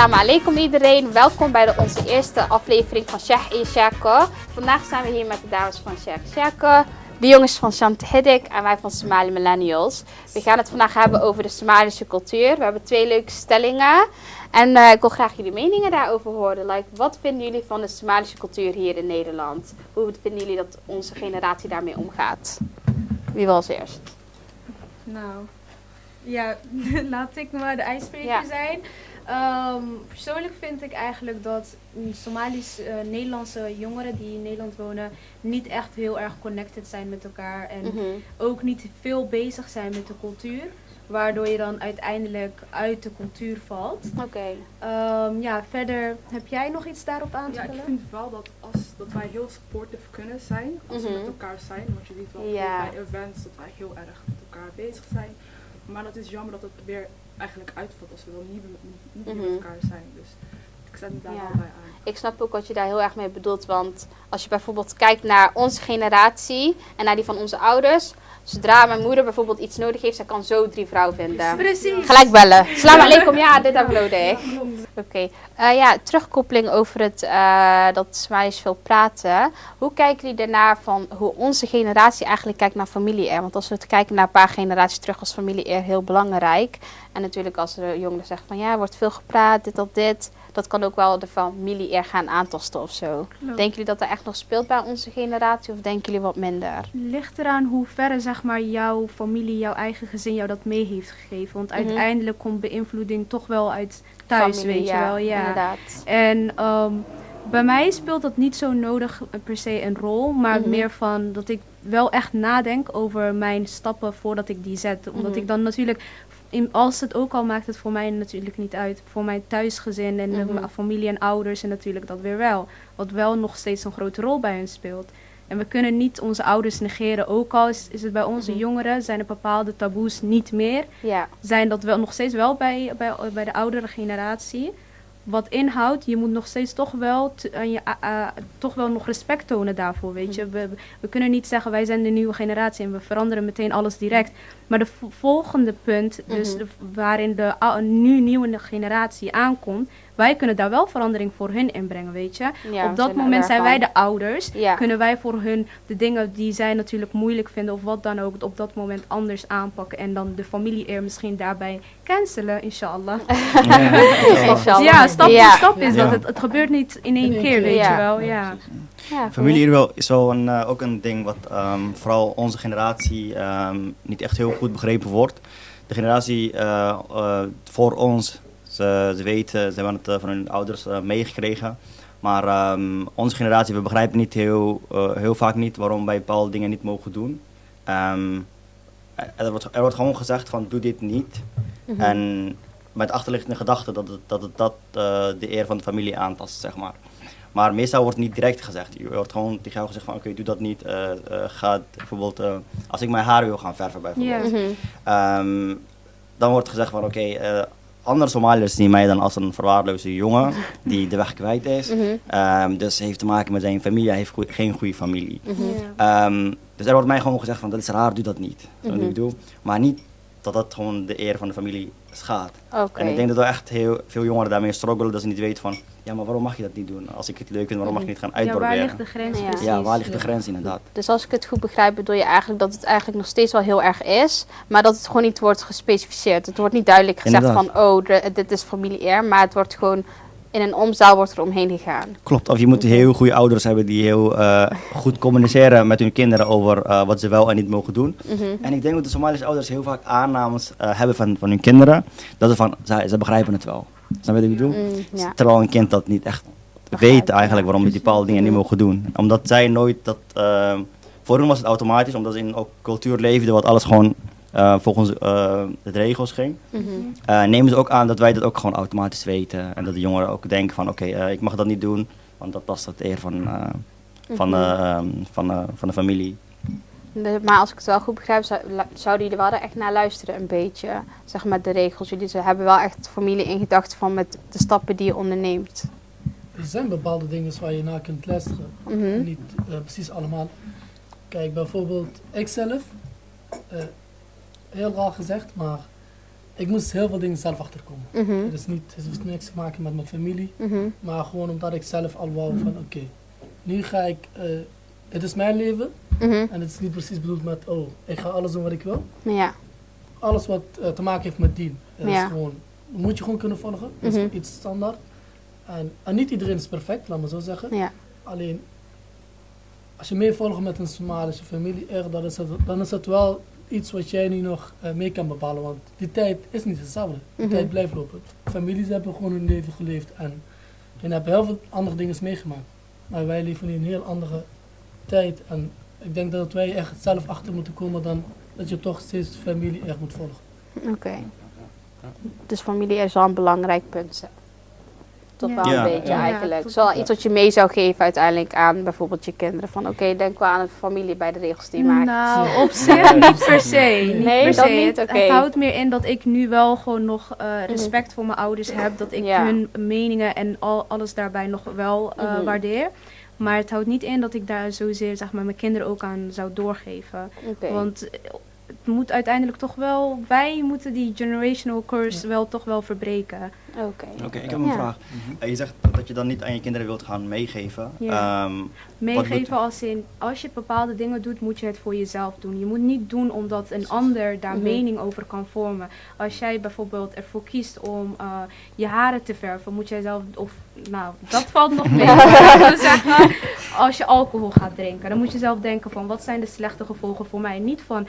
Assalamu alaikum iedereen. Welkom bij onze eerste aflevering van Sheikh en Shako. Vandaag zijn we hier met de dames van Sheikh Shako, de jongens van Shant Hidik en wij van Somali Millennials. We gaan het vandaag hebben over de Somalische cultuur. We hebben 2 leuke stellingen. En ik wil graag jullie meningen daarover horen. Wat vinden jullie van de Somalische cultuur hier in Nederland? Hoe vinden jullie dat onze generatie daarmee omgaat? Wie wil als eerst? Nou, ja, laat ik maar de ijsbreker zijn. Persoonlijk vind ik eigenlijk dat Nederlandse jongeren die in Nederland wonen niet echt heel erg connected zijn met elkaar. En ook niet veel bezig zijn met de cultuur. Waardoor je dan uiteindelijk uit de cultuur valt. Oké. Ja, verder, heb jij nog iets daarop aan te vullen? Ja, ik vind wel dat wij heel supportive kunnen zijn als we met elkaar zijn. Want je ziet wel bij events dat wij heel erg met elkaar bezig zijn. Maar dat is jammer dat het weer eigenlijk uitvalt als we dan niet meer met elkaar zijn. Dus ik zet me daar wel bij aan. Ik snap ook wat je daar heel erg mee bedoelt. Want als je bijvoorbeeld kijkt naar onze generatie en naar die van onze ouders. Zodra mijn moeder bijvoorbeeld iets nodig heeft, zij kan zo 3 vrouwen vinden. Precies. Gelijk bellen. Assalamu alaikum, ja, dit heb ik nodig. Oké. Terugkoppeling over het dat Somaliërs veel praten. Hoe kijken jullie daarnaar van hoe onze generatie eigenlijk kijkt naar familie-eer? Want als we kijken naar een paar generaties terug, was familie-eer heel belangrijk. En natuurlijk als de jongeren zeggen van ja, er wordt veel gepraat, dit of dit. Dat kan ook wel de familie-eer gaan aantasten of zo. Klopt. Denken jullie dat er echt nog speelt bij onze generatie of denken jullie wat minder? Ligt eraan hoe ver zeg maar jouw familie, jouw eigen gezin jou dat mee heeft gegeven. Want uiteindelijk komt beïnvloeding toch wel uit thuis, familie, weet je wel. Ja, inderdaad. En bij mij speelt dat niet zo nodig per se een rol, maar meer van dat ik wel echt nadenk over mijn stappen voordat ik die zet. Omdat ik dan natuurlijk, als het ook al maakt het voor mij natuurlijk niet uit. Voor mijn thuisgezin en mijn familie en ouders en natuurlijk dat weer wel. Wat wel nog steeds een grote rol bij hen speelt. En we kunnen niet onze ouders negeren. Ook al is het bij onze jongeren, zijn er bepaalde taboes niet meer. Ja. Zijn dat wel nog steeds wel bij de oudere generatie. Wat inhoudt, je moet nog steeds toch wel nog respect tonen daarvoor, weet je. We kunnen niet zeggen, wij zijn de nieuwe generatie en we veranderen meteen alles direct. Maar de volgende punt, dus waarin de nieuwe generatie aankomt, wij kunnen daar wel verandering voor hun inbrengen, weet je. Ja, op dat moment zijn wij de ouders. Ja. Kunnen wij voor hun de dingen die zij natuurlijk moeilijk vinden of wat dan ook op dat moment anders aanpakken. En dan de familie-eer misschien daarbij cancelen, inshallah. Ja, stap voor stap is dat. Het gebeurt niet in één keer, weet je wel. Ja. Ja, familie is wel ook een ding wat vooral onze generatie niet echt heel goed begrepen wordt. De generatie voor ons, ze weten, ze hebben het van hun ouders meegekregen. Maar onze generatie, we begrijpen niet heel vaak niet waarom wij bepaalde dingen niet mogen doen. Er wordt gewoon gezegd van doe dit niet. En met achterliggende gedachte dat de eer van de familie aantast, zeg maar. Maar meestal wordt niet direct gezegd. Je wordt gewoon tegen jou gezegd van oké, doe dat niet. Ga bijvoorbeeld, als ik mijn haar wil gaan verven bijvoorbeeld. Dan wordt gezegd van oké, andere Somaliërs zien mij dan als een verwaarloosde jongen die de weg kwijt is. Dus heeft te maken met zijn familie, hij heeft geen goede familie. Dus er wordt mij gewoon gezegd van dat is raar, doe dat niet. Dat ik doe. Maar niet dat gewoon de eer van de familie schaadt. En ik denk dat er echt heel veel jongeren daarmee struggelen, dat ze niet weten van ja, maar waarom mag je dat niet doen? Als ik het leuk vind, waarom mag je niet gaan uitproberen? Ja, waar ligt de grens precies? Ja, waar ligt de grens inderdaad? Dus als ik het goed begrijp, bedoel je eigenlijk dat het eigenlijk nog steeds wel heel erg is, maar dat het gewoon niet wordt gespecificeerd. Het wordt niet duidelijk gezegd inderdaad. Van dit is familie-eer, maar het wordt gewoon in een omzaal wordt er omheen gegaan. Klopt, of je moet heel goede ouders hebben die heel goed communiceren met hun kinderen over wat ze wel en niet mogen doen. En ik denk dat de Somalische ouders heel vaak aannames hebben van hun kinderen, dat ze begrijpen het wel. Snap je wat ik bedoel? Terwijl een kind dat niet echt weet eigenlijk waarom die bepaalde dingen niet mogen doen. Omdat zij nooit dat, voor hen was het automatisch, omdat ze in ook cultuur leefden wat alles gewoon volgens de regels ging. Nemen ze ook aan dat wij dat ook gewoon automatisch weten. En dat de jongeren ook denken van oké, ik mag dat niet doen, want dat past het eer van de familie. Maar als ik het wel goed begrijp, zouden jullie wel er echt naar luisteren een beetje, zeg maar de regels. Jullie hebben wel echt familie in gedachten van met de stappen die je onderneemt. Er zijn bepaalde dingen waar je naar kunt luisteren. Niet precies allemaal. Kijk, bijvoorbeeld ikzelf, heel raar gezegd, maar ik moest heel veel dingen zelf achterkomen. Het heeft niks te maken met mijn familie, maar gewoon omdat ik zelf al wou van oké, nu ga ik, het is mijn leven en het is niet precies bedoeld met ik ga alles doen wat ik wil. Ja. Alles wat te maken heeft met dien, is gewoon, moet je gewoon kunnen volgen, dat is iets standaard. En niet iedereen is perfect, laat me zo zeggen. Ja. Alleen, als je meevolgt met een Somalische familie, dan is het wel iets wat jij nu nog mee kan bepalen, want die tijd is niet hetzelfde. Die tijd blijft lopen. Families hebben gewoon hun leven geleefd en hebben heel veel andere dingen meegemaakt. Maar wij leven in een heel andere tijd en ik denk dat wij echt zelf achter moeten komen dan dat je toch steeds de familie echt moet volgen. Oké. Dus familie is wel een belangrijk punt. Toch wel een beetje eigenlijk. Het is wel iets wat je mee zou geven uiteindelijk aan bijvoorbeeld je kinderen. Van oké, denk wel aan een familie bij de regels die je maakt. Nou, op zich niet per se. Nee, dat niet? Oké. Het houdt meer in dat ik nu wel gewoon nog respect voor mijn ouders heb. Dat ik hun meningen en alles daarbij nog wel waardeer. Maar het houdt niet in dat ik daar zozeer zeg maar, mijn kinderen ook aan zou doorgeven. Okay. Want het moet uiteindelijk toch wel, wij moeten die generational curse wel toch wel verbreken. Oké, ik heb een vraag. Je zegt dat je dan niet aan je kinderen wilt gaan meegeven. Ja. Meegeven als je bepaalde dingen doet, moet je het voor jezelf doen. Je moet niet doen omdat een ander daar mening over kan vormen. Als jij bijvoorbeeld ervoor kiest om je haren te verven, moet jij zelf, dat valt nog mee. Zeg maar, als je alcohol gaat drinken, dan moet je zelf denken van, wat zijn de slechte gevolgen voor mij? Niet van,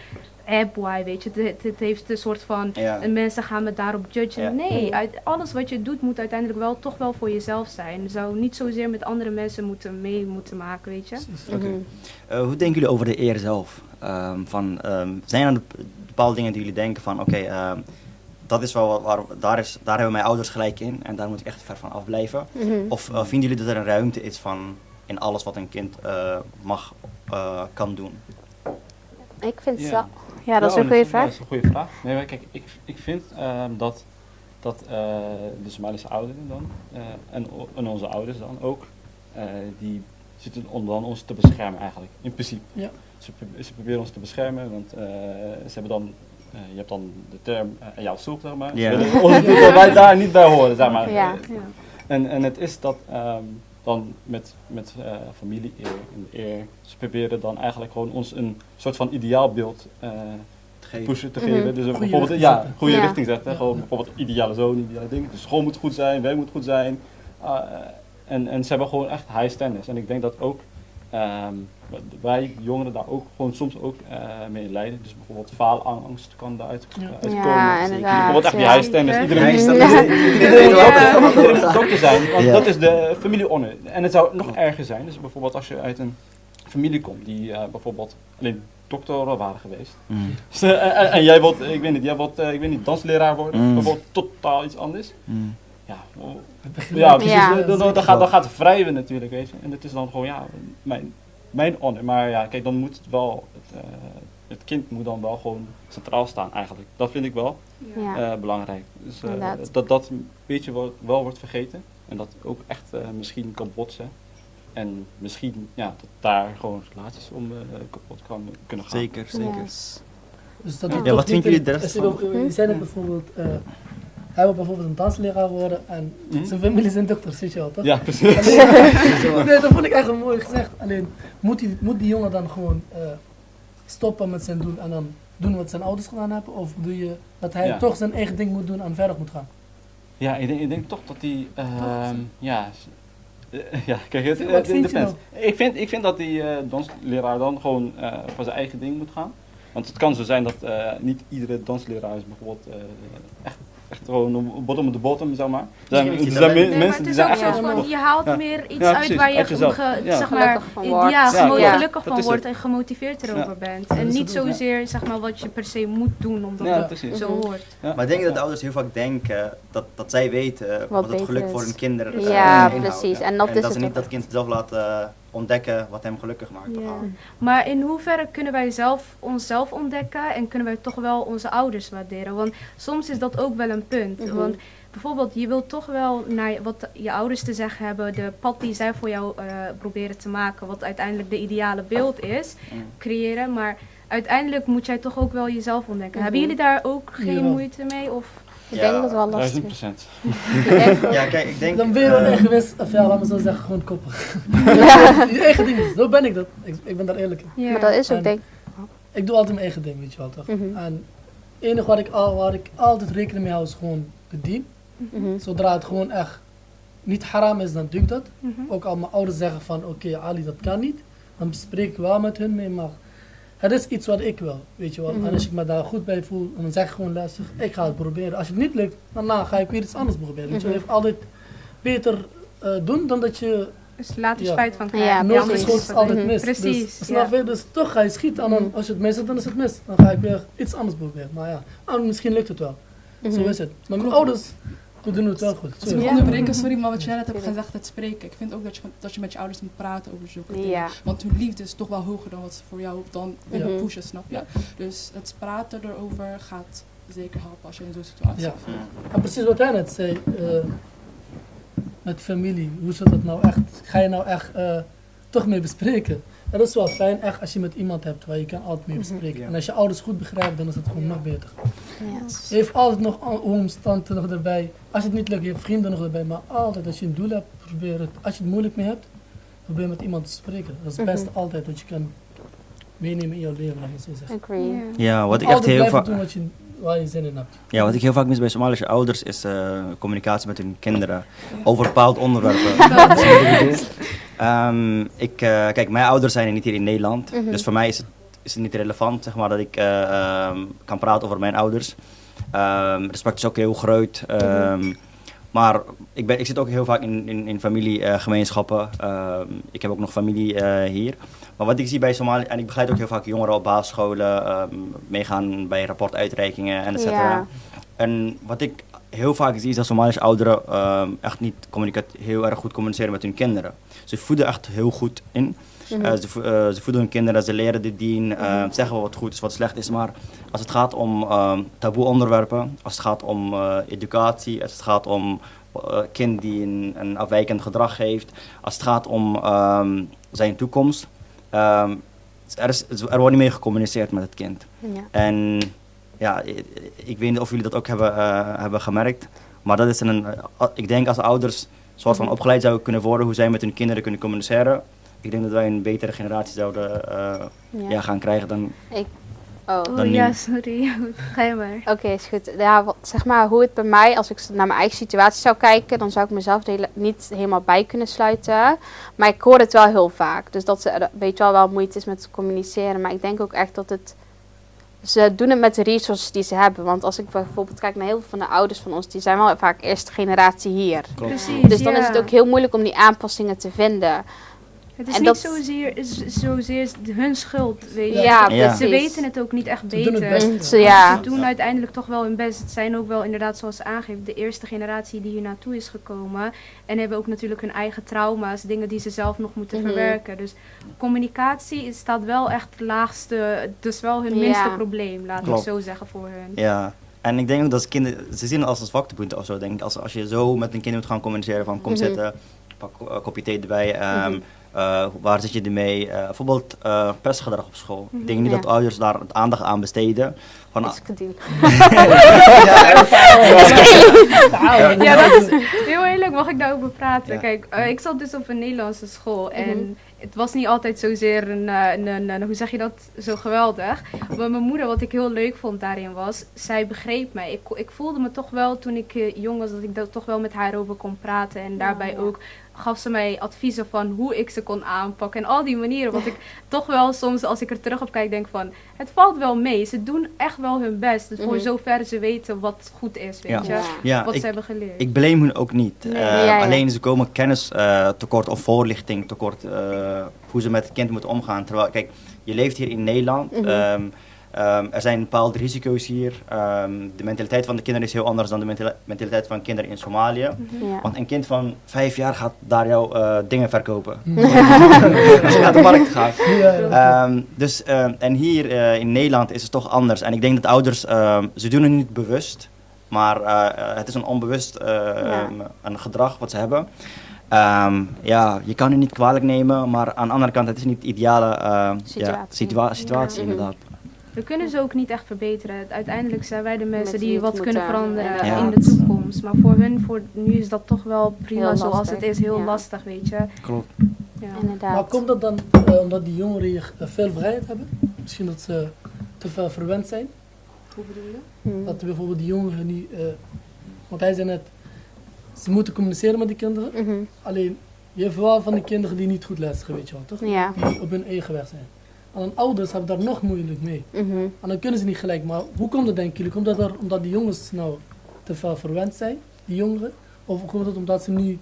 boy, weet je, het heeft een soort van, mensen gaan me daarop judgen. Ja. Nee, alles wat je doet moet uiteindelijk wel toch wel voor jezelf zijn. Je zou niet zozeer met andere mensen moeten maken, weet je. Hoe denken jullie over de eer zelf? Zijn er bepaalde dingen die jullie denken van, dat is wel daar hebben mijn ouders gelijk in en daar moet ik echt ver van afblijven? Of vinden jullie dat er een ruimte is van in alles wat een kind kan doen? Ik vind zo. Ja, dat is een goede vraag. Dat is een goede vraag. Nee, kijk, ik vind dat de Somalische ouderen dan en onze ouders dan ook, die zitten om dan ons te beschermen eigenlijk, in principe. Ja. Ze proberen ons te beschermen, want ze hebben dan, je hebt dan de term jouw zoek, zeg maar. Ze willen wij daar niet bij horen, zeg maar. Ja. En het is dat dan met familie-eer en eer, ze proberen dan eigenlijk gewoon ons een soort van ideaalbeeld pushen te geven. Dus bijvoorbeeld goede richting zetten. Ja. Gewoon bijvoorbeeld ideale zoon, ideale ding. De school moet goed zijn, wij moeten goed zijn. En ze hebben gewoon echt high standards. En ik denk dat ook wij jongeren daar ook gewoon soms ook mee lijden. Dus bijvoorbeeld faalangst kan daaruit komen. Ja, inderdaad. Bijvoorbeeld echt die high standards. Iedereen wil dokter zijn, want dat is de familie-honor. En het zou nog erger zijn. Dus bijvoorbeeld als je uit een familie komt die bijvoorbeeld alleen dokter waren geweest. En jij wilt, ik weet niet, dansleraar worden. Bijvoorbeeld totaal iets anders. Ja, precies. Dan gaat het wrijven natuurlijk, weet je. En het is dan gewoon, mijn honor. Maar ja, kijk, dan moet het wel, het kind moet dan wel gewoon centraal staan eigenlijk. Dat vind ik wel belangrijk. Dus dat een beetje wel wordt vergeten. En dat ook echt misschien kan botsen. En misschien, dat daar gewoon relaties om kapot kunnen gaan. Zeker. Yes. Dus dat wat vindt jullie de rest van? Zijn er bijvoorbeeld... hij wil bijvoorbeeld een dansleraar worden en zijn familie zijn dokters, weet je wel, toch? Ja, precies. Nee, dat vond ik echt mooi gezegd. Alleen, moet die jongen dan gewoon stoppen met zijn doen en dan doen wat zijn ouders gedaan hebben? Of bedoel je dat hij toch zijn eigen ding moet doen en verder moet gaan? Ja, ik denk toch dat hij, kijk, het depends. Ik vind dat die dansleraar dan gewoon voor zijn eigen ding moet gaan. Want het kan zo zijn dat niet iedere dansleraar is bijvoorbeeld echt gewoon bottom of the bottom, zeg maar. Er zijn mensen die zijn echt van, je haalt meer iets uit waar je gelukkig van wordt en gemotiveerd erover bent. En niet zozeer zeg maar wat je per se moet doen omdat het zo hoort. Maar ik denk dat de ouders heel vaak denken dat zij weten wat het geluk voor hun kinderen inhoudt. Precies. En dat ze niet dat kind zelf laten ontdekken wat hem gelukkig maakt. Maar in hoeverre kunnen wij onszelf ontdekken en kunnen wij toch wel onze ouders waarderen? Want soms is dat ook wel een punt. Want bijvoorbeeld, je wilt toch wel naar wat je ouders te zeggen hebben, de pad die zij voor jou proberen te maken, wat uiteindelijk de ideale beeld is, creëren. Maar uiteindelijk moet jij toch ook wel jezelf ontdekken. Hebben jullie daar ook geen moeite mee? Of? Ik denk dat het wel lastig is. 1000%. Ja, kijk, ik denk... Dan ben je wel egoïst, of ja, laat me zo zeggen, gewoon koppig. Je eigen ding, zo ben ik dat. Ik ben daar eerlijk in. Ja. Maar dat is ook denk ik doe altijd mijn eigen ding, weet je wel toch. En het enige waar ik altijd rekening mee hou is gewoon de dien. Zodra het gewoon echt niet haram is, dan doe ik dat. Ook al mijn ouders zeggen van oké, Ali, dat kan niet. Dan bespreek ik wel met hun mee, maar het is iets wat ik wil, weet je wel. En als ik me daar goed bij voel, dan zeg ik gewoon luister, ik ga het proberen. Als het niet lukt, dan ga ik weer iets anders proberen. Weet je wel. Je heeft altijd beter doen dan dat je... Dus later spijt van krijgen. Ja, nooit is altijd mis. Precies. Dus, snap je? Dus toch ga je schieten en dan, als je het mis is, dan is het mis. Dan ga ik weer iets anders proberen. Maar ja, misschien lukt het wel. Zo is het. Maar mijn ouders, we doen het wel goed. Als ik onderbreken, sorry, maar wat jij net hebt gezegd, het spreken. Ik vind ook dat je met je ouders moet praten over zulke dingen. Want hun liefde is toch wel hoger dan wat ze voor jou dan pushen, snap je? Dus het praten erover gaat zeker helpen als je in zo'n situatie zit. En precies wat jij net zei, met familie, hoe zit dat nou echt? Ga je nou echt toch mee bespreken? En dat is wel fijn, echt als je met iemand hebt waar je kan altijd mee bespreken. En als je ouders goed begrijpt, dan is het gewoon nog beter. Je heeft altijd nog omstanden nog erbij. Als het niet lukt, je hebt vrienden nog erbij. Maar altijd als je een doel hebt, probeer het. Als je het moeilijk mee hebt, probeer met iemand te spreken. Dat is het beste altijd wat je kan meenemen in jouw leven, laat me zo zeggen. Ja, wat ik echt heel vaak... waar je zin in hebt. Ja, wat ik heel vaak mis bij Somalische ouders is communicatie met hun kinderen over bepaalde onderwerpen. Kijk, mijn ouders zijn niet hier in Nederland, dus voor mij is het niet relevant, zeg maar, dat ik kan praten over mijn ouders. Respect is ook heel groot. Maar ik zit ook heel vaak in familiegemeenschappen. Ik heb ook nog familie hier. Maar wat ik zie bij Somalië, en ik begeleid ook heel vaak jongeren op basisscholen, meegaan bij rapportuitreikingen en et cetera. Ja. En wat ik heel vaak zie is dat Somalische ouderen echt niet heel erg goed communiceren met hun kinderen. Ze voeden echt heel goed in. Ze voeden hun kinderen, ze leren de dien, zeggen wat goed is, wat slecht is. Maar als het gaat om taboe onderwerpen, als het gaat om educatie, als het gaat om kind die een afwijkend gedrag heeft, als het gaat om zijn toekomst, er wordt niet mee gecommuniceerd met het kind. Ja. En ja, ik weet niet of jullie dat ook hebben gemerkt, maar dat is ik denk als ouders soort van opgeleid zouden kunnen worden hoe zij met hun kinderen kunnen communiceren. Ik denk dat wij een betere generatie zouden gaan krijgen dan nu. Ja, sorry. Ga je maar. Oké, is goed. Ja, zeg maar hoe het bij mij, als ik naar mijn eigen situatie zou kijken, dan zou ik mezelf niet helemaal bij kunnen sluiten. Maar ik hoor het wel heel vaak. Dus dat ze, weet je wel moeite is met communiceren. Maar ik denk ook echt dat ze doen het met de resources die ze hebben. Want als ik bijvoorbeeld kijk naar heel veel van de ouders van ons, die zijn wel vaak eerste generatie hier. Precies, dus dan is het ook heel moeilijk om die aanpassingen te vinden. Het is niet zozeer hun schuld, weet je. Ja, ze weten het ook niet echt beter. Ze doen uiteindelijk toch wel hun best. Het zijn ook wel inderdaad, zoals ze aangeven, de eerste generatie die hier naartoe is gekomen. En hebben ook natuurlijk hun eigen trauma's, dingen die ze zelf nog moeten verwerken. Dus communicatie staat wel echt het laagste, dus wel hun minste probleem, laat ik zo zeggen, voor hun. Ja. En ik denk ook dat kinderen, ze zien het als een zwaktepunt of zo, denk ik. Als je zo met een kind moet gaan communiceren van kom zitten, pak een kopje thee erbij. Waar zit je ermee? Bijvoorbeeld pestgedrag op school. Ik denk niet dat ouders daar aandacht aan besteden. Dat is gedien. Ja, dat is heel leuk. Mag ik daarover praten? Ja. Kijk, ik zat dus op een Nederlandse school en het was niet altijd zozeer hoe zeg je dat, zo geweldig. Maar mijn moeder, wat ik heel leuk vond daarin was, zij begreep mij. Ik voelde me toch wel, toen ik jong was, dat ik daar toch wel met haar over kon praten. En daarbij ook gaf ze mij adviezen van hoe ik ze kon aanpakken. En al die manieren, wat ik toch wel soms, als ik er terug op kijk, denk van, het valt wel mee. Ze doen echt wel hun best. Dus voor zover ze weten wat goed is, weet je. Ja, wat ze hebben geleerd. Ik blame hun ook niet. Alleen ze komen kennis tekort of voorlichting tekort. Hoe ze met het kind moeten omgaan. Terwijl, kijk, je leeft hier in Nederland. Er zijn bepaalde risico's hier. De mentaliteit van de kinderen is heel anders dan de mentaliteit van kinderen in Somalië. Want een kind van 5 jaar gaat daar jouw dingen verkopen. Als je naar de markt gaat. En hier in Nederland is het toch anders. En ik denk dat ouders, ze doen het niet bewust. Maar het is een onbewust een gedrag wat ze hebben. Je kan het niet kwalijk nemen. Maar aan de andere kant, het is niet de ideale situatie inderdaad. We kunnen ze ook niet echt verbeteren. Uiteindelijk zijn wij de mensen die wat kunnen veranderen Ja. in de toekomst. Maar voor hun, voor nu is dat toch wel prima Heel zoals lastig, het is. Heel ja. lastig, weet je. Klopt. Ja. Inderdaad. Maar komt dat dan omdat die jongeren hier veel vrijheid hebben? Misschien dat ze te veel verwend zijn? Hoe bedoel je? Dat bijvoorbeeld die jongeren niet... want hij zei net, ze moeten communiceren met die kinderen. Alleen, je hebt wel van die kinderen die niet goed luisteren, weet je wel, toch? Ja. Die op hun eigen weg zijn. En dan ouders hebben daar nog moeilijk mee. En dan kunnen ze niet gelijk. Maar hoe komt dat, denken jullie? Komt dat omdat die jongens nou te veel verwend zijn, die jongeren? Of komt het omdat ze niet...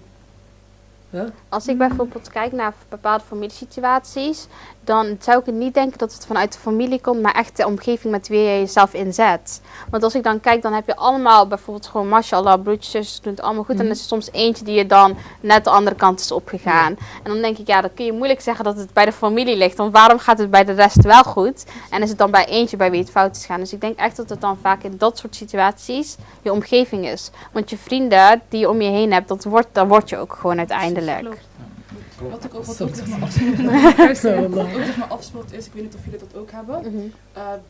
Ja? Als ik bijvoorbeeld kijk naar bepaalde familiesituaties, dan zou ik niet denken dat het vanuit de familie komt, maar echt de omgeving met wie je jezelf inzet. Want als ik dan kijk, dan heb je allemaal bijvoorbeeld gewoon, mashallah, broertjes, zusters doen het allemaal goed. En er is soms eentje die je dan net de andere kant is opgegaan. En dan denk ik, ja, dan kun je moeilijk zeggen dat het bij de familie ligt. Want waarom gaat het bij de rest wel goed? En is het dan bij eentje bij wie het fout is gaan? Dus ik denk echt dat het dan vaak in dat soort situaties je omgeving is. Want je vrienden die je om je heen hebt, daar word je ook gewoon uiteindelijk. Wat ook zeg maar afspeelt is, ik weet niet of jullie dat ook hebben.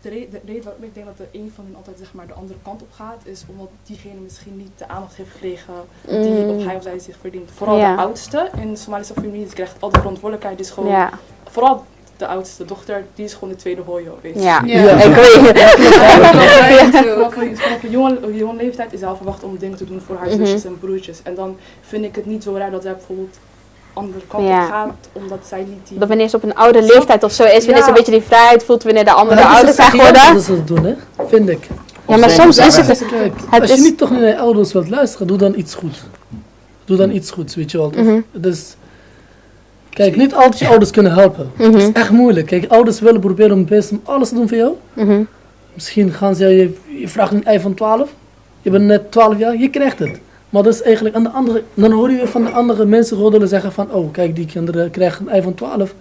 De reden waarom ik denk dat de een van hen altijd zeg maar de andere kant op gaat, is omdat diegene misschien niet de aandacht heeft gekregen die of hij of zij zich verdient. Vooral de oudste in Somalische families krijgt al de verantwoordelijkheid, is gewoon, vooral de oudste dochter, die is gewoon de tweede hoyo, weet je. Ik weet Vanaf een jonge leeftijd is al verwacht om dingen te doen voor haar zusjes en broertjes. En dan vind ik het niet zo raar dat zij bijvoorbeeld andere kant op gaat, omdat zij niet die... Dat wanneer ze op een oude leeftijd of zo is, wanneer ze een beetje die vrijheid voelt, wanneer de andere ouders zijn geworden. Dat ze dat doen, hè? Vind ik. Ja, maar soms is het... Als je niet toch naar je ouders wilt luisteren, doe dan iets goeds. Doe dan iets goeds, weet je wel. Dus, kijk, niet altijd je ouders kunnen helpen. Het is echt moeilijk. Kijk, ouders willen proberen om best om alles te doen voor jou. Misschien gaan ze je vraagt een iPhone 12. Je bent net 12 jaar, je krijgt het. Maar dat is eigenlijk aan de andere, dan hoor je van de andere mensen roddelen zeggen van, oh kijk, die kinderen krijgen een iPhone 12.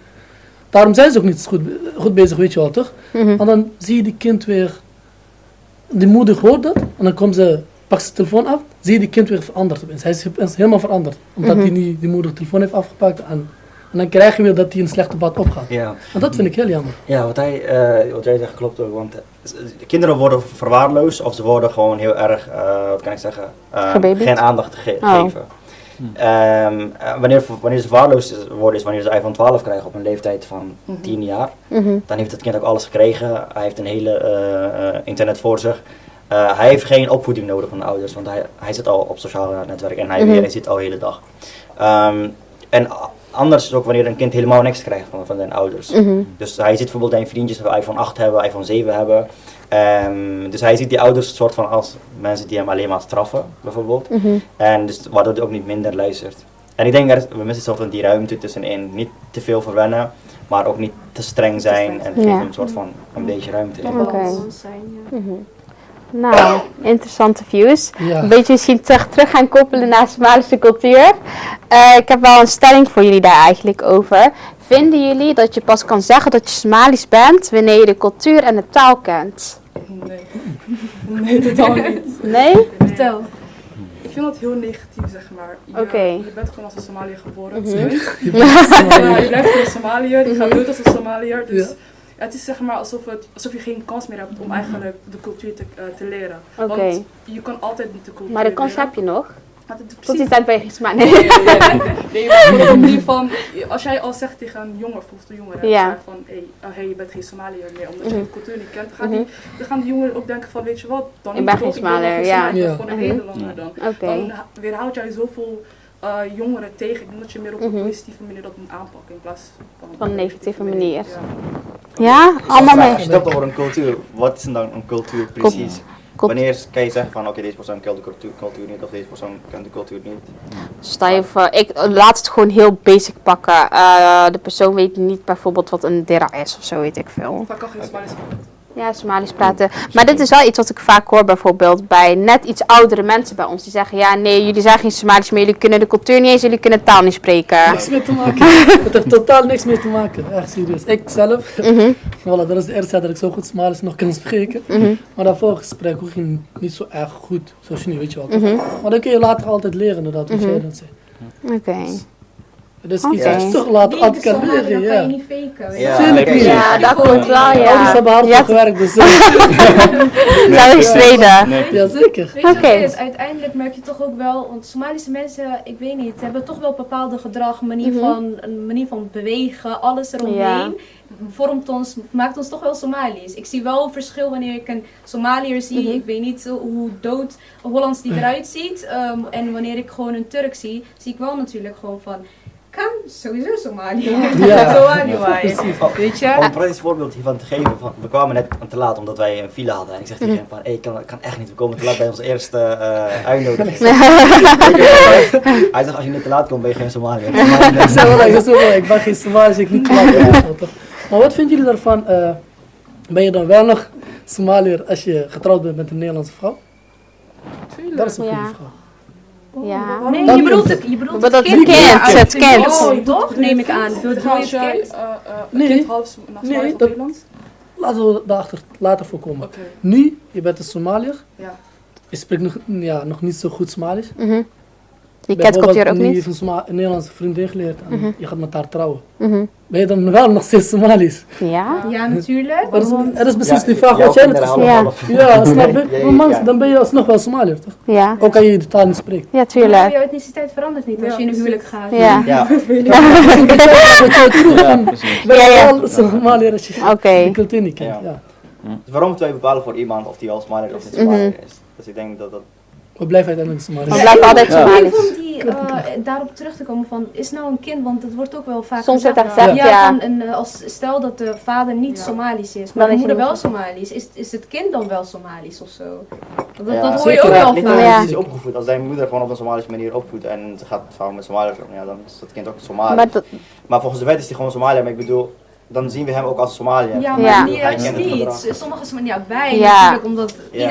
Daarom zijn ze ook niet goed bezig, weet je wel, toch? En dan zie je die kind weer, die moeder hoort dat, en dan komt ze, pakt ze de telefoon af, zie je die kind weer veranderd. Hij is helemaal veranderd, omdat die moeder de telefoon heeft afgepakt. En dan krijg je weer dat hij een slechte pad opgaat. Ja. En dat vind ik heel jammer. Ja, wat jij zegt klopt ook, want de kinderen worden verwaarloosd of ze worden gewoon heel erg, wat kan ik zeggen, geen aandacht gegeven. Wanneer ze verwaarloosd worden is wanneer ze iPhone 12 krijgen op een leeftijd van 10 jaar. Dan heeft het kind ook alles gekregen, hij heeft een hele internet voor zich. Hij heeft geen opvoeding nodig van de ouders, want hij zit al op sociale netwerk en hij zit al de hele dag. En anders is ook wanneer een kind helemaal niks krijgt van zijn ouders. Dus hij ziet bijvoorbeeld zijn vriendjes een iPhone 8 hebben, iPhone 7 hebben. Dus hij ziet die ouders soort van als mensen die hem alleen maar straffen, bijvoorbeeld. En dus waardoor hij ook niet minder luistert. En ik denk dat we missen soort van die ruimte tussenin. Niet te veel verwennen, maar ook niet te streng zijn. En geef hem een soort van een beetje ruimte. Nou, interessante views. Ja. Een beetje misschien terug gaan koppelen naar Somalische cultuur. Ik heb wel een stelling voor jullie daar eigenlijk over. Vinden jullie dat je pas kan zeggen dat je Somalisch bent wanneer je de cultuur en de taal kent? Nee, totaal niet. Nee? Vertel. Ik vind dat heel negatief, zeg maar. Je bent gewoon als een Somaliër geboren. Je blijft gewoon een Somaliër, je gaat dood als een Somaliër. Dus het is zeg maar alsof je geen kans meer hebt om eigenlijk de cultuur te leren. Want je kan altijd niet de cultuur maar de kans leren. heb je nog? Tot die tijd ben je gesmaakt. Nee, maar op de manier van, als jij al zegt tegen een jongen, bijvoorbeeld een jongere, van hey, je bent geen Somaliër meer, omdat je de cultuur niet kent, dan gaan die jongeren ook denken van, weet je wat, dan ik ben geen Somaliër, ik ben gewoon een Nederlander dan. Dan weerhoudt jij zoveel jongeren tegen. Ik denk dat je meer op een positieve manier dat moet aanpakken in plaats van een negatieve manier. Ja, allemaal mee. Als je het hebt over een cultuur, wat is dan een cultuur precies? Wanneer kan je zeggen van oké, deze persoon kent de cultuur niet of deze persoon kent de cultuur niet? Stel je voor, ik laat het gewoon heel basic pakken. De persoon weet niet bijvoorbeeld wat een dera is of zo, weet ik veel. Vaak kan geen Somalisch praten. Ja, Somalisch praten. Maar dit is wel iets wat ik vaak hoor bijvoorbeeld bij net iets oudere mensen bij ons. Die zeggen, ja nee, jullie zijn geen Somalisch meer, jullie kunnen de cultuur niet eens, jullie kunnen taal niet spreken. Niks mee te maken. Het heeft totaal niks mee te maken, echt serieus. Ik zelf, voilà, dat is de eerste tijd dat ik zo goed Somalisch nog kan spreken. Maar daarvoor gesprek ging niet zo erg goed, zoals je nu weet je wel. Maar dan kun je later altijd leren inderdaad, hoe jij dat zei. Oké. Dus iets wat je toch laat Dat kan adkaderen. je Ja. niet faken. Ja, dat komt wel, Ouders ja. hebben hard voor gewerkt, dus Zou ik streden? Nee, ja, zeker. Weet je wat Oké. het is? Uiteindelijk merk je toch ook wel, want Somalische mensen, ik weet niet, hebben toch wel bepaalde gedrag, een manier van bewegen, alles eromheen. Ja. Maakt ons toch wel Somaliërs. Ik zie wel een verschil wanneer ik een Somaliër zie. Ik weet niet hoe dood Hollands die eruit ziet. En wanneer ik gewoon een Turk zie ik wel natuurlijk gewoon van, kan sowieso Somalië. Ja. Somalië. Weet je? Om een praktisch voorbeeld hiervan te geven, we kwamen net te laat omdat wij een file hadden. En ik zeg tegen hem van, ik kan echt niet, we komen te laat bij onze eerste uitnodiging. Hij zegt, als je niet te laat komt, ben je geen Somaliër. Ik ben geen Somalisch, ik niet te laat. Maar wat vinden jullie daarvan? Ben je dan wel nog Somaliër als je getrouwd bent met een Nederlandse vrouw? Dat is een goede Ja. vrouw. Ja. Nee, Dat je bedoelt niet. het, Maar dat kind. het kind. Oh, toch? Neem ik aan. Bedoel je Als het jij kind? een kind half Somalisch of dat- Nederlands? Laten we daarachter later voor komen. Oké, Nu, je bent een Somaliër, ja. je spreekt nog niet zo goed Somalisch. Die kent cultuur ook Nu niet. heeft een Nederlandse vriendin geleerd en je gaat met haar trouwen. Mhm. Ben je dan wel nog steeds Somalisch? Ja. Ja, natuurlijk. Dat is precies die vraag wat jij net gesteld hebt. Ja, snap je? Maar man, dan ben je alsnog wel Somaliër, toch? Ja. Ook als je de taal niet spreekt. Ja, Maar tuurlijk. je etniciteit verandert niet als je in een huwelijk gaat. Ja. Ja, Wat jij vroeg, Ja, van, precies. ben je Ja. wel Somaliër als je Oké. de cultuur niet kent? Ja. Ja. dus waarom moeten wij bepalen voor iemand of die wel Somaliër of niet Somaliër is? Dus ik denk dat dat... We blijven uiteindelijk We Somaliër. blijven altijd Ja. Somalisch. Even om daarop terug te komen van, is nou een kind, want het wordt ook wel vaak Soms wordt gezegd. dat gezegd, ja. Van stel dat de vader niet Somalisch is, Dan maar de is moeder hij wel niet Somalisch. Is het kind dan wel Somalisch of zo? Dat Ja, hoor je zeker. ook wel Niet vaak. Ja. is opgevoed. Als zijn moeder gewoon op een Somalische manier opvoedt en ze gaat trouwen met Somaliërs, ja, dan is dat kind ook Somalisch. Maar dat, Maar volgens de wet is hij gewoon Somaliër, maar ik bedoel, dan zien we hem ook als Somaliër. Ja, Ja. maar niet Hij juist kent het gedrag. niet. Sommige wij Ja. natuurlijk, omdat Ja.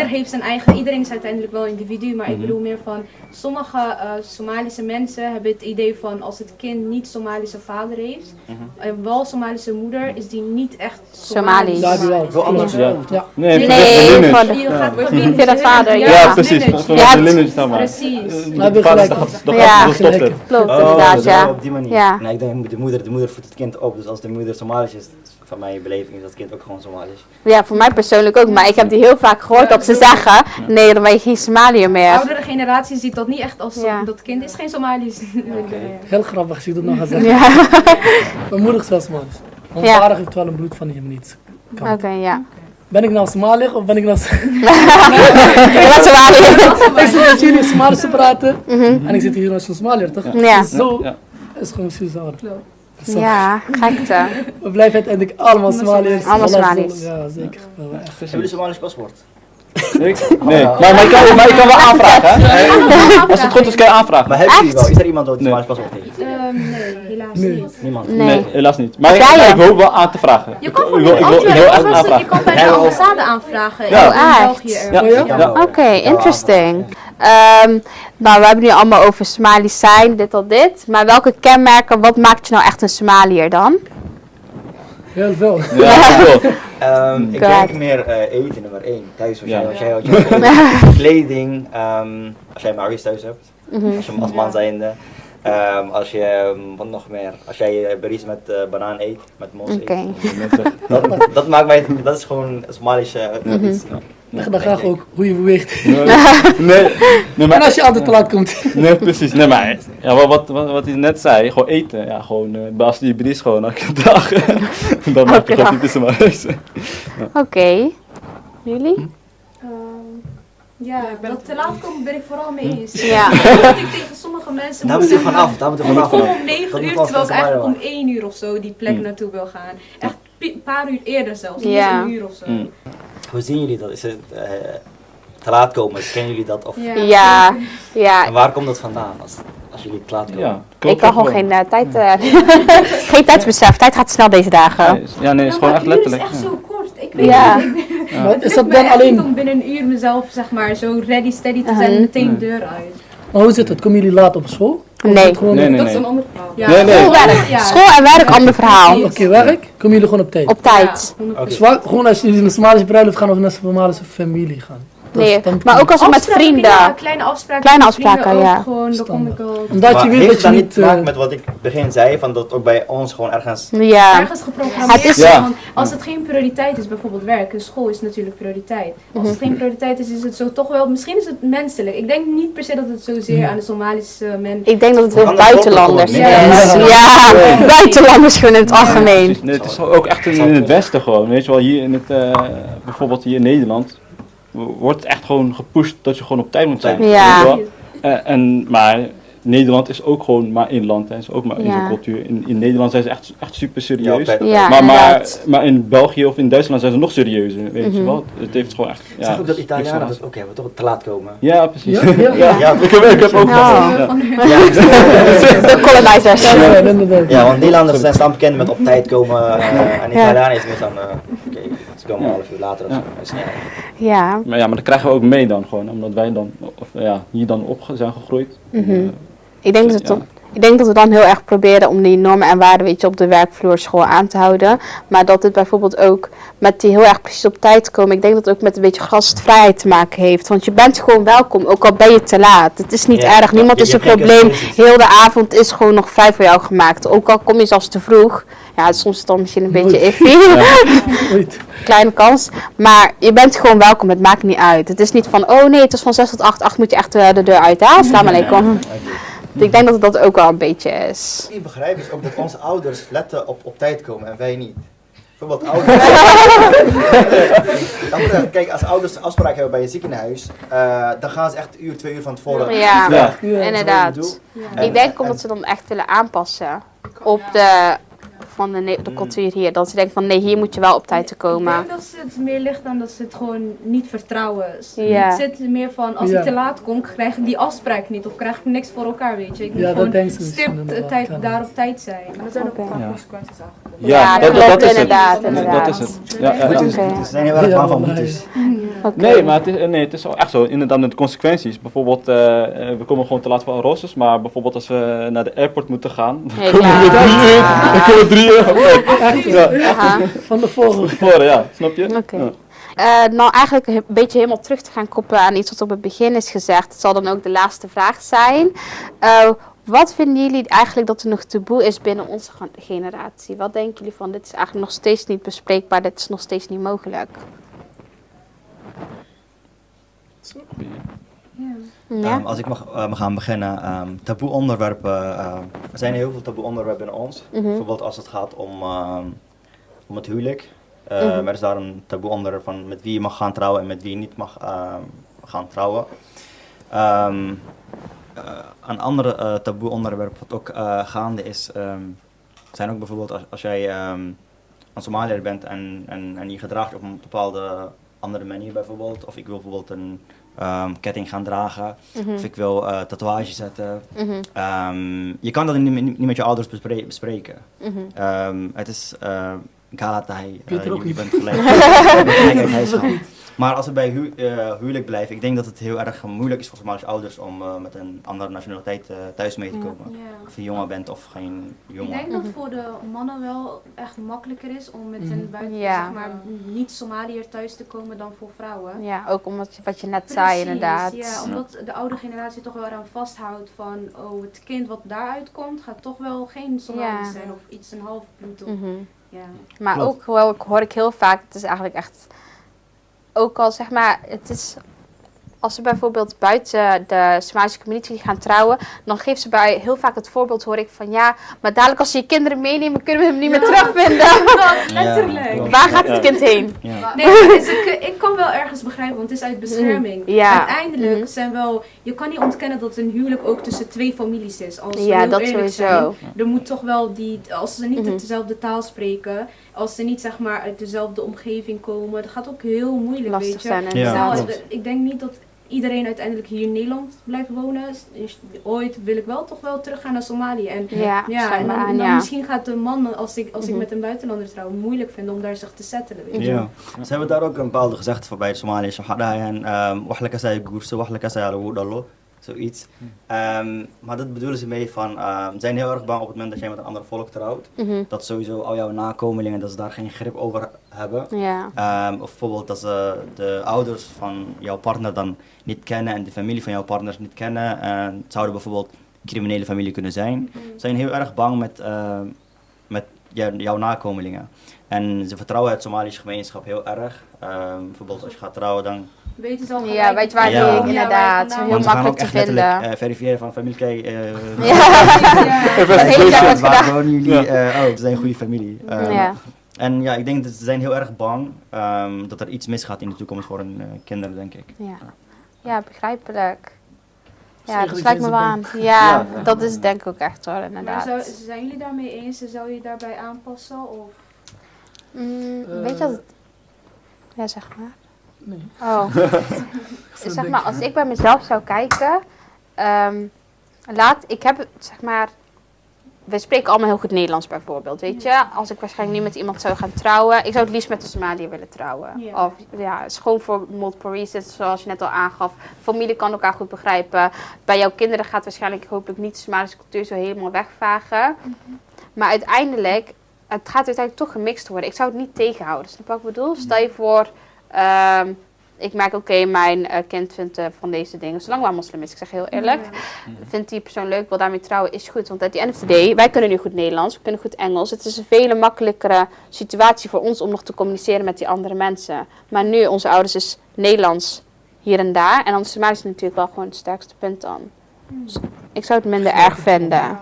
iedereen is uiteindelijk wel een individu, maar ik bedoel meer van, sommige Somalische mensen hebben het idee van, als het kind niet Somalische vader heeft, en wel Somalische moeder, is die niet echt Somalisch. Daar heb je wel. Wel anders. Ja. Ja. Nee, Nee, de lineage. van de- Je gaat Ja. gewoon Via de vader, Ja, ja. precies. lineage. Van Ja, de lineage dan maar. Precies. heb je De vader, gelijk. Ja. dan stopt het. Klopt, Oh, inderdaad, dus ja. op die manier. Ja. Nee, ik denk de moeder voedt het kind op, dus als de moeder Somalisch is, van mijn beleving is dat kind ook gewoon Somalisch. Ja, voor mij persoonlijk ook, maar ik heb die heel vaak gehoord dat ze zeggen, nee, dan ben je geen Somaliër meer. Oudere generatie ziet dat niet echt als Ja. dat kind is geen Somalisch. Heel grappig als je dat nog gaat zeggen. Ja, Mijn moeder is wel Somalisch. Mijn Ja. vader heeft wel een bloed van Jemeniet. oké, ja. Ben ik nou Somaliër of ben ik nou... Ik was Somaliër. Ik zit met jullie Somalisch te praten en ik zit hier als een Somaliër, toch? Ja. Dus zo Ja. is gewoon Suzanne. Zo. Ja, gekte. We blijven uiteindelijk allemaal Somaliërs. Allemaal Somaliërs. Ja, zeker. Wel echt. Hebben jullie Somalisch paspoort? Nee, maar je kan wel aanvragen. Hè? Als het goed is, kan je aanvragen. Maar hebben jullie Echt? wel? Is er iemand die Nee. Somalisch paspoort heeft? Nee, helaas Nee. niet. Niemand? Nee. helaas niet. Maar Jij, ik ja. hoop wel aan te vragen. Je kan Ik gewoon wil in heel Antwerpen, echt je aanvragen. kan bij de ambassade aanvragen Ja. in echt? België ergens. Ja. Oh ja? Ja. Oké, interesting. Nou, we hebben nu allemaal over Somalisch zijn, dit al dit. Maar welke kenmerken, wat maakt je nou echt een Somaliër dan? Heel veel. Ja, veel. Ik Correct. denk meer eten, nummer 1. Thuis, als Ja. jij eet. Kleding, als jij maar thuis hebt. Als je als man zijnde. Als je, wat nog meer, als jij berries met banaan eet, met mos eet. Oké. Dat maakt mij, dat is gewoon Somalisch iets. Leg dan graag ook hoe je beweegt. Nee, En maar, als je altijd te laat komt. nee, precies. Nee, maar ja, wat hij net zei, gewoon eten. Ja, gewoon baas die bries gewoon elke dag. Dan maak je Elke gewoon niet tussen mijn huis. Oké. Jullie? Ja, dat te laat komen ben ik vooral mee eens. Ja. Dat ik tegen sommige mensen Daar moet moet je zeggen, vanaf, daar moet je ik vanaf. kom om Dat 9 moet uur, wel terwijl ik van eigenlijk om Somalië 1 uur of zo die plek naartoe wil gaan. Echt een paar uur eerder zelfs, niet Ja. eens een uur of zo. Hoe zien jullie dat? Is het te laat komen? Kennen jullie dat? Of, Ja, ja. en waar komt dat vandaan als jullie te laat komen? Ja, Ik kan gewoon geen tijd, geen tijdsbesef. Tijd gaat snel deze dagen. Ja, nee, het is gewoon echt Het is letterlijk. echt zo kort. Ik weet Ja. niet. Maar is dat Ik dan ben echt niet alleen... om binnen een uur mezelf zeg maar zo ready, steady te zijn en meteen de deur uit. Maar hoe zit het? Komen jullie laat op school? Of is Nee. het gewoon... Nee. Dat is een ander verhaal. Ja. Nee, nee. Schoolwerk. Ja. School en werk, ander verhaal. Oké, werk? Komen jullie gewoon op tijd? Op tijd. Ja, 100%. Oké. Dus gewoon als jullie naar een Somalische bruiloft gaan of naar een Somalische familie gaan. Nee, maar ook als we met vrienden. Ja, kleine afspraken. Ja. Gewoon, dan kom ik wel. Omdat je weet heeft dat je dat niet... niet te maken met wat ik begin zei, van dat ook bij ons gewoon ergens... Ergens geprogrammeerd is. Want als het geen prioriteit is, bijvoorbeeld werk, school is natuurlijk prioriteit. Als het geen prioriteit is, is het zo toch wel, misschien is het menselijk. Ik denk niet per se dat het zozeer aan de Somalische mensen... Ik denk dat het weer buitenlanders is. Ja, buitenlanders gewoon in het algemeen. Nee, het is ook echt in het Westen gewoon, weet je wel, hier in het, bijvoorbeeld hier in Nederland, wordt het echt gewoon gepusht dat je gewoon op tijd moet zijn. Ja. Maar Nederland is ook gewoon maar één land en is ook maar één cultuur. In Nederland zijn ze echt super serieus. Maar in België of in Duitsland zijn ze nog serieuzer, weet je wel. Het heeft gewoon echt... Ik zag ook dat Italianen dat ook hebben, toch te laat komen. Ja, precies. Ja, ik heb ook De colonizers. Ja, want Nederlanders zijn staan bekend met op tijd komen en Italianen is meer dan, oké, ze komen een half uur later of zo. Ja. Maar dat krijgen we ook mee dan gewoon, omdat wij dan, hier dan op zijn gegroeid. Ik denk dat we dan heel erg proberen om die normen en waarden, weet je, op de werkvloer school aan te houden. Maar dat het bijvoorbeeld ook met die heel erg precies op tijd komen. Ik denk dat het ook met een beetje gastvrijheid te maken heeft. Want je bent gewoon welkom, ook al ben je te laat. Het is niet erg, niemand is een probleem. Heel de avond is gewoon nog vrij voor jou gemaakt. Ook al kom je zelfs te vroeg. Ja, soms is het dan misschien een beetje iffy. Kleine kans. Maar je bent gewoon welkom, het maakt niet uit. Het is niet van, oh nee, het is van 6 tot 8. 8 moet je echt de deur uit. Assalamu alaikum. Ik denk dat het dat ook wel een beetje is. Ik begrijp is ook dat onze ouders letten op tijd komen en wij niet. Bijvoorbeeld ouders. Kijk, als ouders afspraak hebben bij een ziekenhuis, dan gaan ze echt 1 uur, 2 uur van tevoren. Ja, inderdaad. Ik denk omdat ze dan echt willen aanpassen op de cultuur hier. Dat ze denken van nee, hier moet je wel op tijd te komen. Ik denk dat het meer ligt aan dat ze het gewoon niet vertrouwen. Ja. Het zit meer van, als ik te laat kom, krijg ik die afspraak niet of krijg ik niks voor elkaar, weet je. Ik moet gewoon stipt daar op tijd zijn. En er zijn ook consequenties aangekomen. Ja, dat klopt inderdaad. Dat is het. Ze zijn heel erg bang van boetes. Nee, maar het is wel echt zo. Inderdaad, met de consequenties. Bijvoorbeeld, we komen gewoon te laat voor Rosses, maar bijvoorbeeld als we naar de airport moeten gaan, dan komen we 3 uur. Van de volgende. Ja, snap je? Oké. Nou, eigenlijk een beetje helemaal terug te gaan koppelen aan iets wat op het begin is gezegd. Het zal dan ook de laatste vraag zijn. Wat vinden jullie eigenlijk dat er nog taboe is binnen onze generatie? Wat denken jullie van, dit is eigenlijk nog steeds niet bespreekbaar, dit is nog steeds niet mogelijk? Ja. Als ik mag gaan beginnen, taboe onderwerpen, er zijn heel veel taboe onderwerpen in ons. Bijvoorbeeld als het gaat om het huwelijk. Er is daar een taboe onderwerp van met wie je mag gaan trouwen en met wie je niet mag gaan trouwen. Een andere taboe onderwerp wat ook gaande is, zijn ook bijvoorbeeld als jij een Somaliër bent en je gedraagt je op een bepaalde andere manier bijvoorbeeld. Of ik wil bijvoorbeeld een ketting gaan dragen. Of ik wil tatoeage zetten. Je kan dat niet met je ouders bespreken. Het is Galatai, je bent gelijk. Maar als we bij huwelijk blijven, ik denk dat het heel erg moeilijk is voor Somalische ouders om met een andere nationaliteit thuis mee te komen. Of je jonger bent of geen jongen. Ik denk dat voor de mannen wel echt makkelijker is om met een zeg maar, niet-Somaliër thuis te komen dan voor vrouwen. Ja, ook omdat wat je net zei inderdaad. Ja, omdat de oude generatie toch wel eraan vasthoudt van het kind wat daaruit komt gaat toch wel geen Somaliër zijn of iets een half bloed. Maar ook wel, hoor ik heel vaak, het is eigenlijk echt, ook al zeg maar, het is, als ze bijvoorbeeld buiten de Somalische community gaan trouwen, dan geeft ze bij heel vaak het voorbeeld, hoor ik van ja, maar dadelijk als ze je kinderen meenemen, kunnen we hem niet meer terugvinden. Letterlijk. Waar gaat het kind heen? Nee, dus ik kan wel ergens begrijpen, want het is uit bescherming. Uiteindelijk zijn wel, je kan niet ontkennen dat een huwelijk ook tussen 2 families is. Als we dat sowieso. Er moet toch wel als ze niet dezelfde taal spreken, als ze niet zeg maar uit dezelfde omgeving komen, dat gaat ook heel moeilijk, lastig weet je. Ik denk niet dat iedereen uiteindelijk hier in Nederland blijft wonen. Ooit wil ik wel toch wel teruggaan naar Somalië. En, en dan misschien gaat de man, als ik met een buitenlander trouw, moeilijk vinden om daar zich te settelen. Weet je. Ze hebben daar ook een bepaalde gezegd voor bij de Somaliërs. zoiets. Maar dat bedoelen ze mee van, ze zijn heel erg bang op het moment dat jij met een ander volk trouwt, dat sowieso al jouw nakomelingen, dat ze daar geen grip over hebben. Of bijvoorbeeld dat ze de ouders van jouw partner dan niet kennen en de familie van jouw partners niet kennen. Het zouden bijvoorbeeld criminele familie kunnen zijn. Ze zijn heel erg bang met jouw nakomelingen. En ze vertrouwen het Somalische gemeenschap heel erg. Bijvoorbeeld als je gaat trouwen, dan weten ze al gelijk. Ja, weet je waar die inderdaad. Heel makkelijk te vinden. Verifiëren van familie. Kijk, waar wonen jullie? Het is een goede familie. En ja, ik denk dat ze zijn heel erg bang dat er iets misgaat in de toekomst voor hun kinderen, denk ik. Ja, begrijpelijk. Ja, dat sluit me wel aan. Ja, dat is denk ik ook echt hoor, inderdaad. Maar zijn jullie daarmee eens? Zou je daarbij aanpassen? Of? Weet je wat het... Ja, zeg maar. Nee. Oh. Zeg maar, als ik bij mezelf zou kijken, ik heb zeg maar, we spreken allemaal heel goed Nederlands bijvoorbeeld, weet je. Als ik waarschijnlijk nu met iemand zou gaan trouwen, ik zou het liefst met een Somaliër willen trouwen. Ja. Of ja, het is gewoon voor multiple reasons, zoals je net al aangaf. Familie kan elkaar goed begrijpen. Bij jouw kinderen gaat waarschijnlijk hopelijk niet de Somalische cultuur zo helemaal wegvagen. Maar uiteindelijk, het gaat uiteindelijk toch gemixt worden. Ik zou het niet tegenhouden, snap je wat ik bedoel? Stel je voor, ik merk oké, mijn kind vindt van deze dingen, zolang maar moslim is, ik zeg heel eerlijk, vindt die persoon leuk, wil daarmee trouwen, is goed. Want at the end of the day, wij kunnen nu goed Nederlands, we kunnen goed Engels. Het is een veel makkelijkere situatie voor ons om nog te communiceren met die andere mensen. Maar nu, onze ouders is Nederlands hier en daar. En dan is Somalisch natuurlijk wel gewoon het sterkste punt dan. Dus ik zou het minder erg vinden.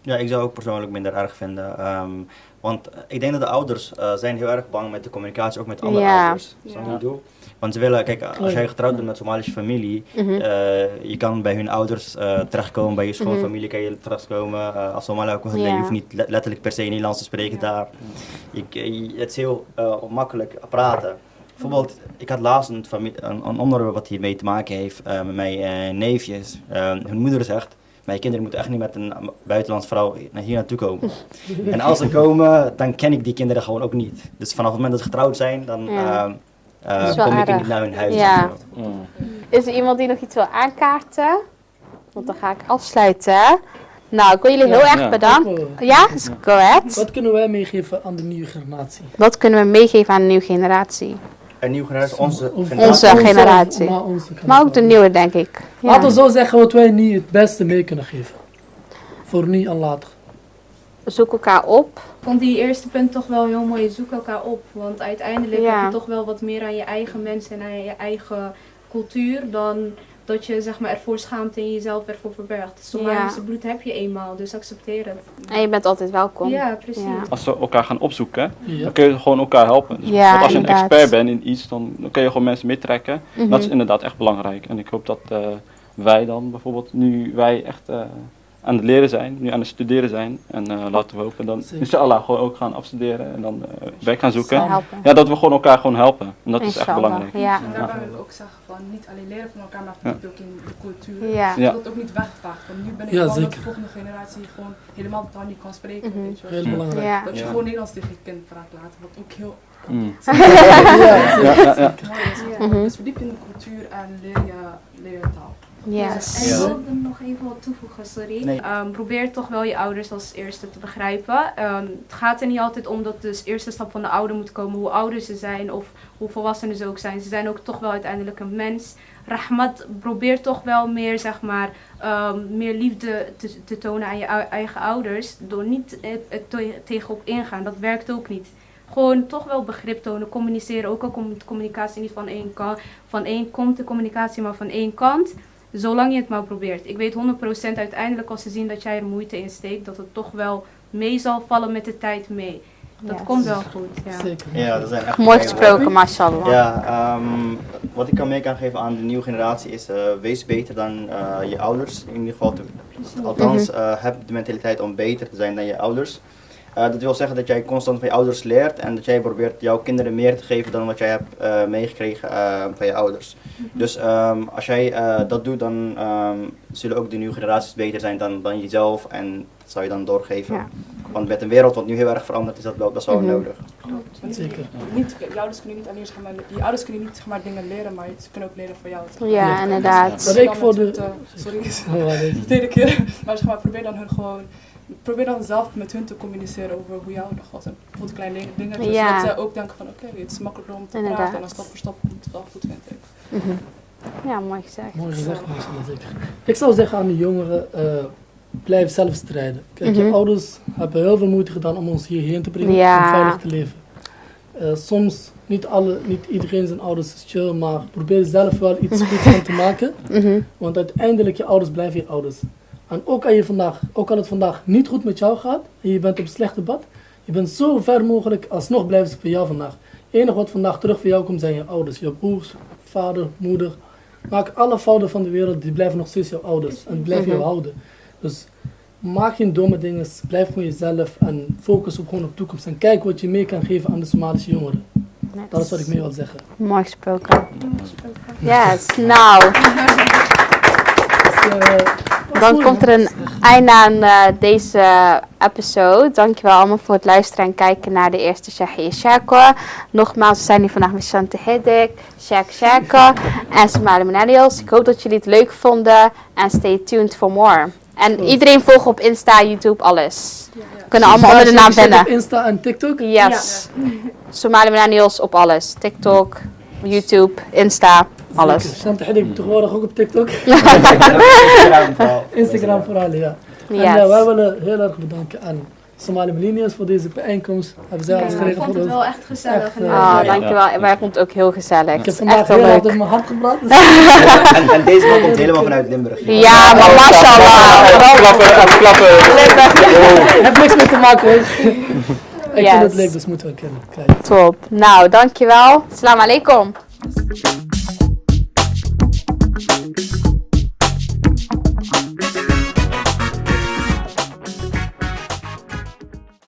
Ja, ik zou ook persoonlijk minder erg vinden. Want ik denk dat de ouders zijn heel erg bang met de communicatie, ook met andere ouders. Snap je wat ik bedoel? Want ze willen, kijk, als jij getrouwd bent met Somalische familie, je kan bij hun ouders terechtkomen, bij je schoonfamilie kan je terechtkomen. Als Somali ook, je hoeft niet letterlijk per se Nederlands te spreken daar. Het is heel makkelijk praten. Bijvoorbeeld, ik had laatst een onderwerp wat hiermee te maken heeft met mijn neefjes. Hun moeder zegt, mijn kinderen moeten echt niet met een buitenlandse vrouw hier naartoe komen. En als ze komen, dan ken ik die kinderen gewoon ook niet. Dus vanaf het moment dat ze getrouwd zijn, dan kom ik niet naar hun huis. Ja. Is er iemand die nog iets wil aankaarten? Want dan ga ik afsluiten. Nou, ik wil jullie heel erg bedanken. Ja, is correct. Wat kunnen wij meegeven aan de nieuwe generatie? Wat kunnen we meegeven aan de nieuwe generatie? Een nieuwe generatie, onze generatie. Maar ook de nieuwe, denk ik. Ja. Laten we zo zeggen wat wij nu het beste mee kunnen geven. Voor nu en later. Zoek elkaar op. Ik vond die eerste punt toch wel heel mooi. Zoek elkaar op. Want uiteindelijk heb je toch wel wat meer aan je eigen mensen en aan je eigen cultuur dan dat je zeg maar ervoor schaamt en jezelf ervoor verbergt. Somalische bloed heb je eenmaal, dus accepteer het. En je bent altijd welkom. Ja, precies. Ja. Als we elkaar gaan opzoeken, dan kun je gewoon elkaar helpen. Dus want als je een expert bent in iets, dan kun je gewoon mensen meetrekken. Dat is inderdaad echt belangrijk. En ik hoop dat wij dan bijvoorbeeld, nu wij echt aan het leren zijn, nu aan het studeren zijn. En laten we hopen dan inshallah gewoon ook gaan afstuderen en dan werk gaan zoeken. Ja, dat we gewoon elkaar gewoon helpen. En dat is echt belangrijk. Ja. En daarbij wil ik ook zeggen van niet alleen leren van elkaar, maar verdiepen ook in de cultuur. Dat het ook niet wegvaagt. Want nu ben ik bang dat de volgende generatie gewoon helemaal de taal niet kan spreken. Weet je wel. Heel belangrijk. Dat je gewoon Nederlands tegen je kind praat laten, wat ook heel Dus verdiep in de cultuur en leer je taal. Yes. En ik wilde nog even wat toevoegen, sorry. Nee. Probeer toch wel je ouders als eerste te begrijpen. Het gaat er niet altijd om dat de eerste stap van de ouder moet komen, hoe ouder ze zijn of hoe volwassen ze ook zijn. Ze zijn ook toch wel uiteindelijk een mens. Rahmat, probeer toch wel meer, zeg maar, meer liefde te tonen aan je eigen ouders. Door niet tegenop ingaan, dat werkt ook niet. Gewoon toch wel begrip tonen, communiceren. Ook al komt de communicatie niet komt de communicatie maar van één kant. Zolang je het maar probeert. Ik weet 100% uiteindelijk als ze zien dat jij er moeite in steekt, dat het toch wel mee zal vallen met de tijd mee. Dat komt wel goed. Ja. Zeker. Ja, dat zijn echt mooi gesproken, mashallah. Ja, wat ik mee kan geven aan de nieuwe generatie is, wees beter dan je ouders. In ieder geval, althans, heb de mentaliteit om beter te zijn dan je ouders. Dat wil zeggen dat jij constant van je ouders leert en dat jij probeert jouw kinderen meer te geven dan wat jij hebt meegekregen van je ouders. Dus als jij dat doet, dan zullen ook de nieuwe generaties beter zijn dan jezelf en dat zou je dan doorgeven. Want met een wereld wat nu heel erg veranderd is, dat wel best wel nodig. Klopt. Zeker. Je ouders kunnen niet alleen je ouders kunnen niet dingen leren, maar ze kunnen ook leren van jou. Ja, inderdaad. Wat ik voor de... de tweede keer. Maar probeer dan zelf met hun te communiceren over hoe jouw dag was. En bijvoorbeeld kleine dingetjes. Zodat zij ook denken van oké, het is makkelijker om te praten en dan stap voor stap komt het wel goed, vind ik. Ja, mooi gezegd. Mooi gezegd, zeker. Ik zou zeggen aan de jongeren, blijf zelf strijden. Kijk, je ouders hebben heel veel moeite gedaan om ons hierheen te brengen om veilig te leven. Soms, niet iedereen zijn ouders is chill, maar probeer zelf wel iets goeds van te maken. Want uiteindelijk, je ouders blijven je ouders. En ook al het vandaag niet goed met jou gaat, en je bent op een slechte pad, je bent zo ver mogelijk, alsnog blijven ze voor jou vandaag. Het enige wat vandaag terug voor jou komt zijn je ouders, je broers, vader, moeder. Maak alle fouten van de wereld, die blijven nog steeds jouw ouders en die blijven jou houden. Dus maak geen domme dingen, blijf voor jezelf en focus op de toekomst. En kijk wat je mee kan geven aan de Somalische jongeren. Dat is wat ik mee wil zeggen. Mooi gesproken. Yes, nou. Dan komt er een einde aan deze episode. Dankjewel allemaal voor het luisteren en kijken naar de eerste Shahi Shako. Nogmaals, we zijn hier vandaag met Shante Hidik, Shako en Somali Millennials. Ik hoop dat jullie het leuk vonden en stay tuned for more. En iedereen volgen op Insta, YouTube, alles. We kunnen allemaal onder de naam vinden. Op Insta en TikTok? Yes. Somali Millennials op alles. TikTok, YouTube, Insta, alles. Shante Hidik tegenwoordig ook op TikTok. Instagram vooral, ja. Yes. En wij willen heel erg bedanken aan Somali Millennials voor deze bijeenkomst. Hebben zij alles geregeld voor ons. Ik vond het wel echt gezellig. Dankjewel. Wij vonden het ook heel gezellig. Ik heb vandaag heel hard op mijn hart gebracht. En deze man komt helemaal vanuit Limburg. Ja, maar mashallah. Klappen. Ik heb niks mee te maken hoor. Ik vind het leuk, dus moeten we kennen. Top. Nou, dankjewel. Assalamu alaikum.